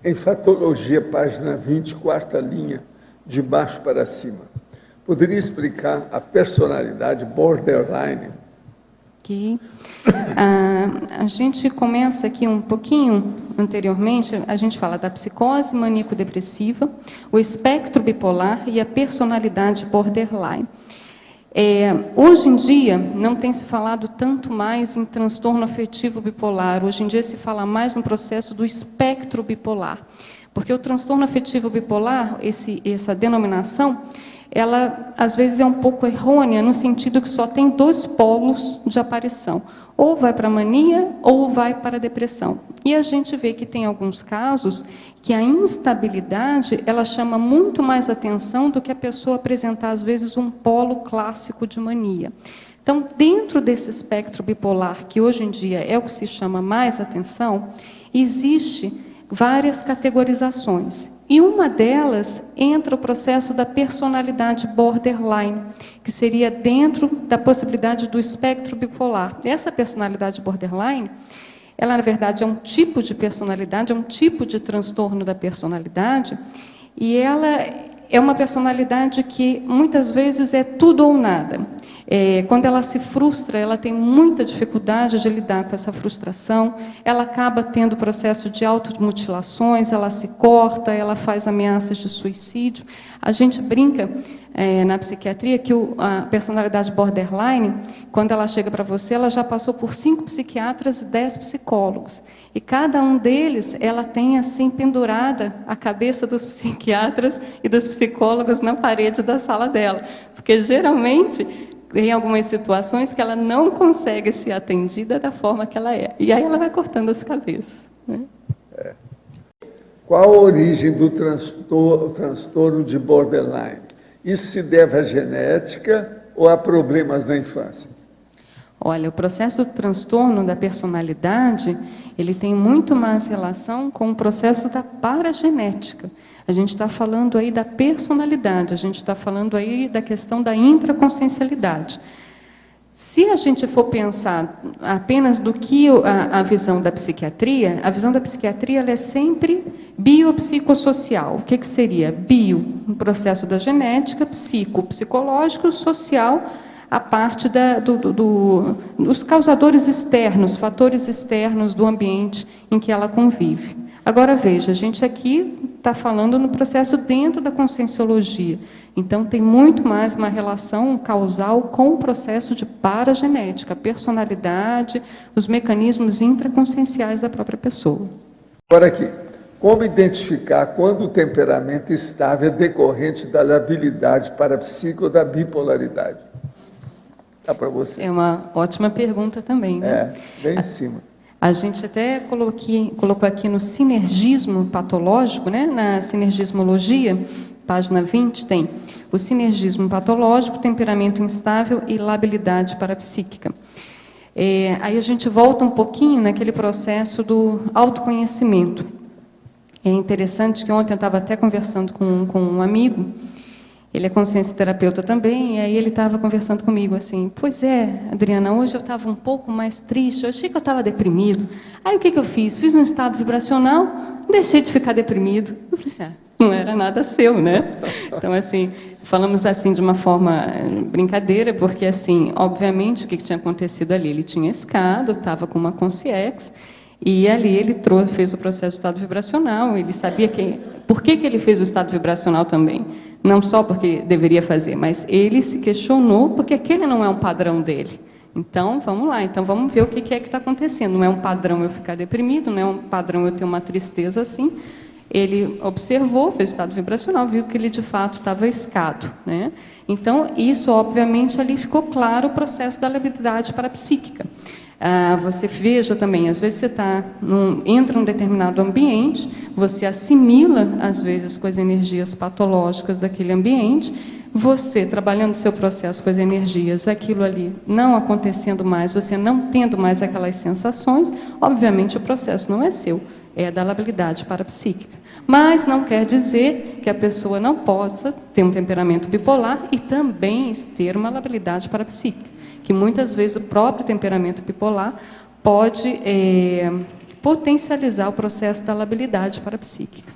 Em Fatologia, página 20, quarta linha, de baixo para cima. Poderia explicar a personalidade borderline? Ok. A gente começa aqui um pouquinho anteriormente, a gente fala da psicose maníaco-depressiva, o espectro bipolar e a personalidade borderline. Hoje em dia, não tem se falado tanto mais em transtorno afetivo bipolar. Hoje em dia se fala mais no processo do espectro bipolar. Porque o transtorno afetivo bipolar, essa denominação, ela às vezes é um pouco errônea, no sentido que só tem dois polos de aparição. Ou vai para a mania, ou vai para a depressão. E a gente vê que tem alguns casos que a instabilidade, ela chama muito mais atenção do que a pessoa apresentar, às vezes, um polo clássico de mania. Então, dentro desse espectro bipolar, que hoje em dia é o que se chama mais atenção, existe várias categorizações. E uma delas entra o processo da personalidade borderline, que seria dentro da possibilidade do espectro bipolar. Essa personalidade borderline, ela, na verdade, é um tipo de personalidade, é um tipo de transtorno da personalidade, e ela é uma personalidade que, muitas vezes, é tudo ou nada. Quando ela se frustra, ela tem muita dificuldade de lidar com essa frustração, ela acaba tendo processo de automutilações, ela se corta, ela faz ameaças de suicídio. A gente brinca na psiquiatria que a personalidade borderline, quando ela chega para você, ela já passou por 5 psiquiatras e 10 psicólogos. E cada um deles, ela tem assim pendurada a cabeça dos psiquiatras e dos psicólogos na parede da sala dela. Porque geralmente tem algumas situações que ela não consegue ser atendida da forma que ela é. E aí ela vai cortando as cabeças, né? Qual a origem do transtorno de borderline? Isso se deve à genética ou a problemas na infância? Olha, o processo do transtorno da personalidade, ele tem muito mais relação com o processo da paragenética. A gente está falando aí da personalidade, a gente está falando aí da questão da intraconsciencialidade. Se a gente for pensar apenas do que a visão da psiquiatria, a visão da psiquiatria ela é sempre biopsicossocial. O que seria? Bio, um processo da genética, psicológico, social, a parte dos causadores externos, fatores externos do ambiente em que ela convive. Agora, veja, a gente aqui está falando no processo dentro da conscienciologia. Então, tem muito mais uma relação causal com o processo de paragenética, a personalidade, os mecanismos intraconscienciais da própria pessoa. Agora aqui, como identificar quando o temperamento estável é decorrente da labilidade parapsíquica ou da bipolaridade? Dá para você. É uma ótima pergunta também, né? Bem em cima. A gente até colocou aqui no sinergismo patológico, né? Na sinergismologia, página 20, tem o sinergismo patológico, temperamento instável e labilidade parapsíquica. Aí a gente volta um pouquinho naquele processo do autoconhecimento. É interessante que ontem eu estava até conversando com um amigo, ele é consciência terapeuta também, e aí ele estava conversando comigo assim, pois é, Adriana, hoje eu estava um pouco mais triste, eu achei que eu estava deprimido. Aí o que eu fiz? Fiz um estado vibracional, deixei de ficar deprimido. Eu falei assim, não era nada seu, né? Então, assim, falamos assim de uma forma brincadeira, porque, assim, obviamente, o que tinha acontecido ali? Ele tinha escado, estava com uma consciência, e ali ele fez o processo de estado vibracional, ele sabia por que ele fez o estado vibracional também. Não só porque deveria fazer, mas ele se questionou porque aquele não é um padrão dele. Então, vamos lá, então vamos ver o que é que está acontecendo. Não é um padrão eu ficar deprimido, não é um padrão eu ter uma tristeza assim. Ele observou, fez o estado vibracional, viu que ele de fato estava escado, né? Então, isso obviamente ali ficou claro o processo da labilidade parapsíquica. Você veja também, às vezes você entra num determinado ambiente, você assimila, às vezes, com as energias patológicas daquele ambiente, você, trabalhando o seu processo com as energias, aquilo ali não acontecendo mais, você não tendo mais aquelas sensações, obviamente o processo não é seu, é da labilidade parapsíquica. Mas não quer dizer que a pessoa não possa ter um temperamento bipolar e também ter uma labilidade parapsíquica, que muitas vezes o próprio temperamento bipolar pode potencializar o processo da labilidade parapsíquica.